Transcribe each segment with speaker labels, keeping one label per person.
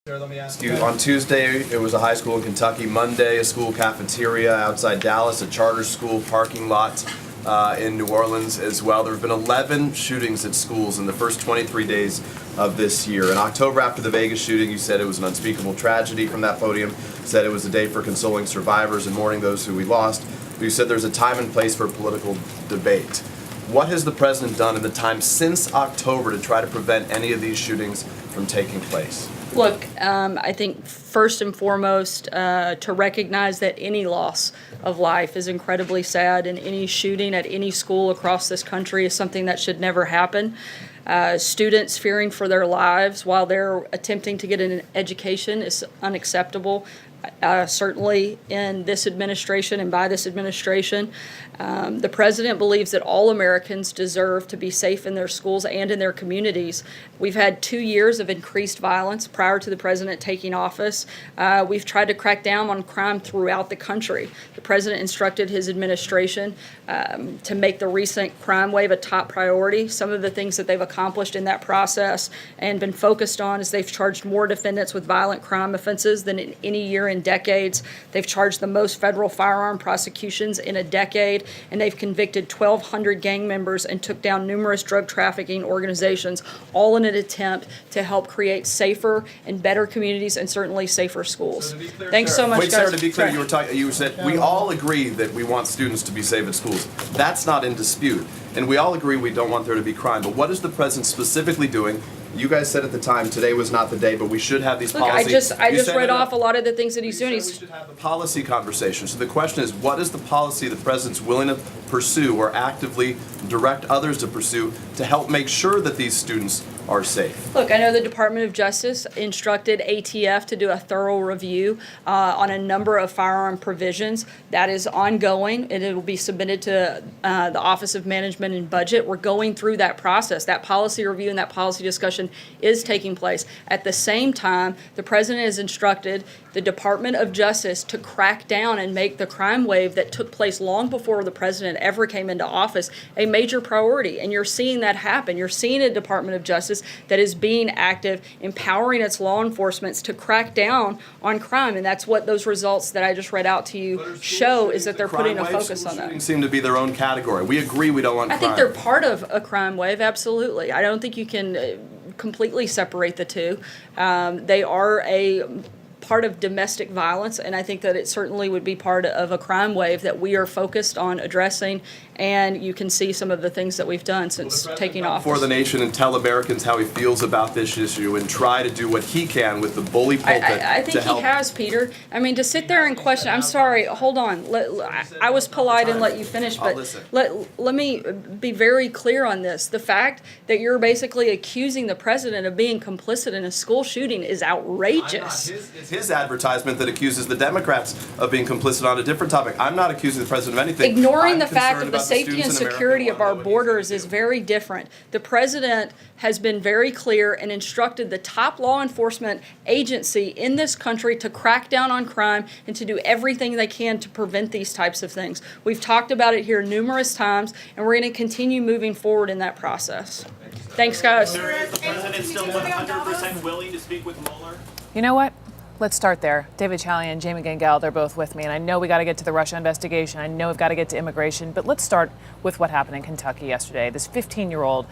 Speaker 1: Sir, let me ask you, on Tuesday, it was a high school in Kentucky. Monday, a school cafeteria outside Dallas, a charter school parking lot in New Orleans as well. There have been 11 shootings at schools in the first 23 days of this year. In October, after the Vegas shooting, you said it was an unspeakable tragedy from that podium, said it was a day for consoling survivors and mourning those who we lost. But you said there's a time and place for political debate. What has the president done in the time since October to try to prevent any of these shootings from taking place?
Speaker 2: Look, I think first and foremost to recognize that any loss of life is incredibly sad, and any shooting at any school across this country is something that should never happen. Students fearing for their lives while they're attempting to get an education is unacceptable. Certainly in this administration and by this administration. The president believes that all Americans deserve to be safe in their schools and in their communities. We've had 2 years of increased violence prior to the president taking office. We've tried to crack down on crime throughout the country. The president instructed his administration to make the recent crime wave a top priority. Some of the things that they've accomplished in that process and been focused on is they've charged more defendants with violent crime offenses than in any year in decades. They've charged the most federal firearm prosecutions in a decade, and they've convicted 1,200 gang members and took down numerous drug trafficking organizations, all in an attempt to help create safer and better communities and certainly safer schools.
Speaker 1: So clear,
Speaker 2: Thanks so much,
Speaker 1: Wait,
Speaker 2: guys.
Speaker 1: Sarah, to be clear, you said we all agree that we want students to be safe at schools. That's not in dispute. And we all agree we don't want there to be crime. But what is the president specifically doing? You guys said at the time today was not the day, but we should have these
Speaker 2: Look,
Speaker 1: policies.
Speaker 2: I just read off a lot of the things that he's doing.
Speaker 1: We should have the policy conversation. So the question is, what is the policy the president's willing to pursue or actively direct others to pursue to help make sure that these students are safe?
Speaker 2: Look, I know the Department of Justice instructed ATF to do a thorough review on a number of firearm provisions. That is ongoing, and it will be submitted to the Office of Management and Budget. We're going through that process. That policy review and that policy discussion is taking place. At the same time, the president has instructed the Department of Justice to crack down and make the crime wave that took place long before the president ever came into office a major priority. And you're seeing that happen. You're seeing a Department of Justice that is being active, empowering its law enforcement to crack down on crime. And that's what those results that I just read out to you show, is that they're putting a focus on that.
Speaker 1: Shootings seem to be their own category. We agree we don't want crime.
Speaker 2: I think they're part of a crime wave, absolutely. I don't think you can completely separate the two. They are a part of domestic violence, and I think that it certainly would be part of a crime wave that we are focused on addressing, and you can see some of the things that we've done since taking office.
Speaker 1: For the nation and tell Americans how he feels about this issue and try to do what he can with the bully pulpit
Speaker 2: I think he has, Peter. I mean, to sit there and question, I'm sorry, hold on. I was polite and let you finish, but let me be very clear on this. The fact that you're basically accusing the president of being complicit in a school shooting is outrageous.
Speaker 1: It's his advertisement that accuses the Democrats of being complicit on a different topic. I'm not accusing the president of anything.
Speaker 2: Ignoring the fact that the safety and security of our borders is very different. The president has been very clear and instructed the top law enforcement agency in this country to crack down on crime and to do everything they can to prevent these types of things. We've talked about it here numerous times, and we're going to continue moving forward in that process. Thanks, guys.
Speaker 3: Is the president still 100% willing to speak with Mueller?
Speaker 4: You know what? Let's start there. David Chalian and Jamie Gangel, they're both with me. And I know we got to get to the Russia investigation. I know we've got to get to immigration. But let's start with what happened in Kentucky yesterday. This 15-year-old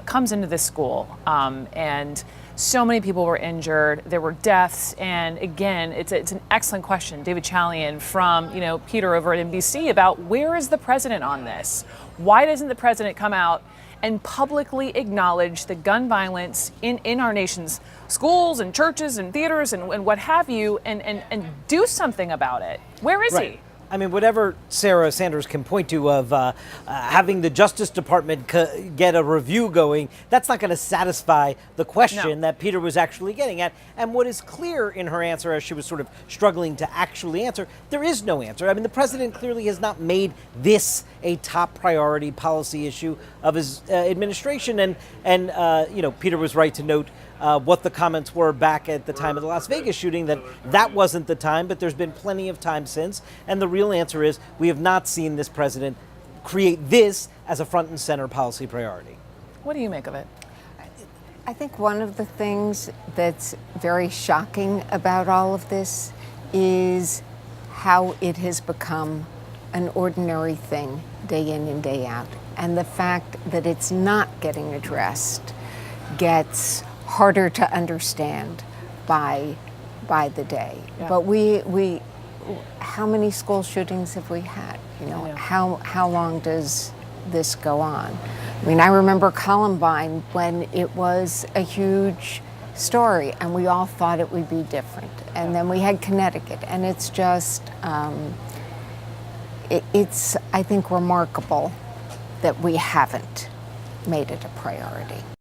Speaker 4: comes into this school, and so many people were injured. There were deaths. And again, it's an excellent question, David Chalian from Peter over at NBC, about where is the president on this? Why doesn't the president come out and publicly acknowledge the gun violence in our nation's schools and churches and theaters and what have you, and do something about it? Where is he?
Speaker 5: I mean, whatever Sarah Sanders can point to of having the Justice Department get a review going, that's not going to satisfy the question that Peter was actually getting at. And what is clear in her answer, as she was sort of struggling to actually answer, there is no answer. I mean, the president clearly has not made this a top priority policy issue of his administration. And Peter was right to note what the comments were back at the time of the Las Vegas shooting, that wasn't the time, but there's been plenty of time since. And the real answer is we have not seen this president create this as a front and center policy priority.
Speaker 4: What do you make of it?
Speaker 6: I think one of the things that's very shocking about all of this is how it has become an ordinary thing day in and day out. And the fact that it's not getting addressed gets harder to understand by the day.
Speaker 4: Yeah.
Speaker 6: But we how many school shootings have we had? You know,
Speaker 4: Yeah.
Speaker 6: how long does this go on? I mean, I remember Columbine when it was a huge story and we all thought it would be different. And then we had Connecticut, and it's just, it's, I think, remarkable that we haven't made it a priority.